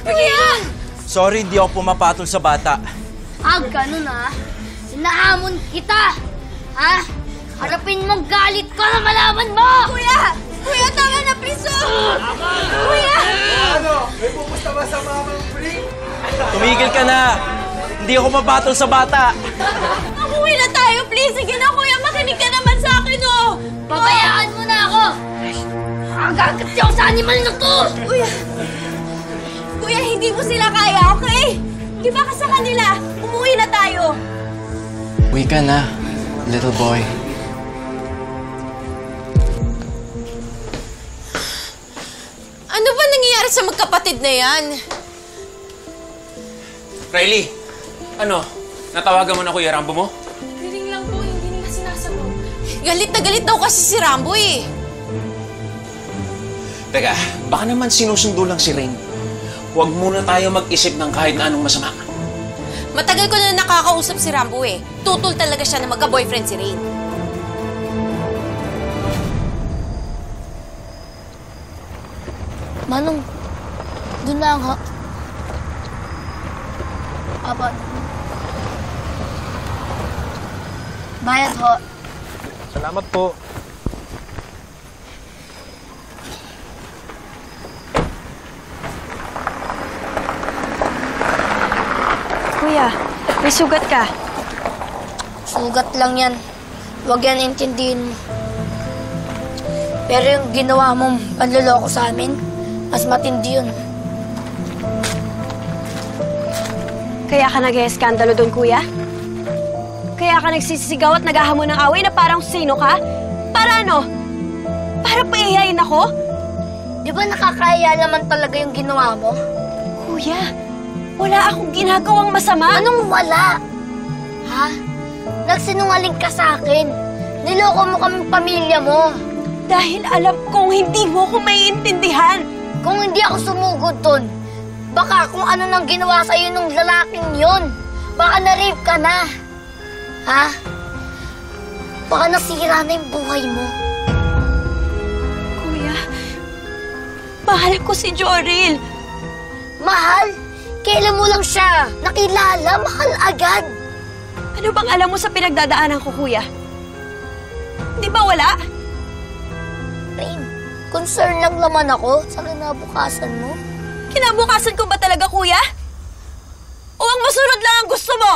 Kuya! Sorry, hindi ako pumapatol sa bata. Ganun Hinahamon kita! Ha? Harapin mong galit ko na malaman mo! Kuya! Kuya, tama na, please! Kuya! Ano? May pupusta ba sa mamang free? Tumigil ka na! Hindi ako mapatol sa bata! Umuwi na tayo, please! Sige na, kuya! Makinig ka naman sa akin, Pabayaan mo na ako! Agagat ako sa animal na to! Kuya! Kuya, hindi mo sila kaya, okay? Di ba ka sa kanila? Umuwi na tayo! Uwi ka na, little boy. Ano ba nangyayari sa magkapatid na yan? Riley, ano? Natawagan mo na Kuya Rambo mo? Galing lang po, hindi nila sinasagot. Galit na galit daw kasi si Rambo eh. Teka, baka naman sinusundo lang si Rain. Huwag muna tayo mag-isip ng kahit na anong masama. Matagal ko na nakakausap si Rambo eh. Tutol talaga siya na magka-boyfriend si Rain. Manong, doon na nga. Apat. Bayad ho. Salamat po. Kuya, may sugat ka. Sugat lang yan. Huwag yan intindihin mo. Pero yung ginawa mong panluloko sa amin, mas matindi yun. Kaya ka nag-eskandalo doon, kuya? Kaya ka nagsisisigaw at naghahamon ng away na parang sino ka? Para ano? Para paiyayin ako? Di ba nakakaya naman talaga yung ginawa mo? Kuya, wala akong ginagawang masama. Anong wala? Ha? Nagsinungaling ka sa akin. Niloko mo kaming pamilya mo. Dahil alam kong hindi mo ko maiintindihan. Kung hindi ako sumugod dun, baka kung ano nang ginawa sa'yo nung lalaking yon, baka na-rape ka na. Ha? Baka nasira na yung buhay mo. Kuya, mahal ko si Joril. Mahal? Kailan mo lang siya nakilala, mahal agad. Ano bang alam mo sa pinagdadaanan ko, kuya? Di ba wala? Rain, concern lang naman ako sa kinabukasan mo. Kinabukasan ko ba talaga, kuya? O ang masunod lang ang gusto mo?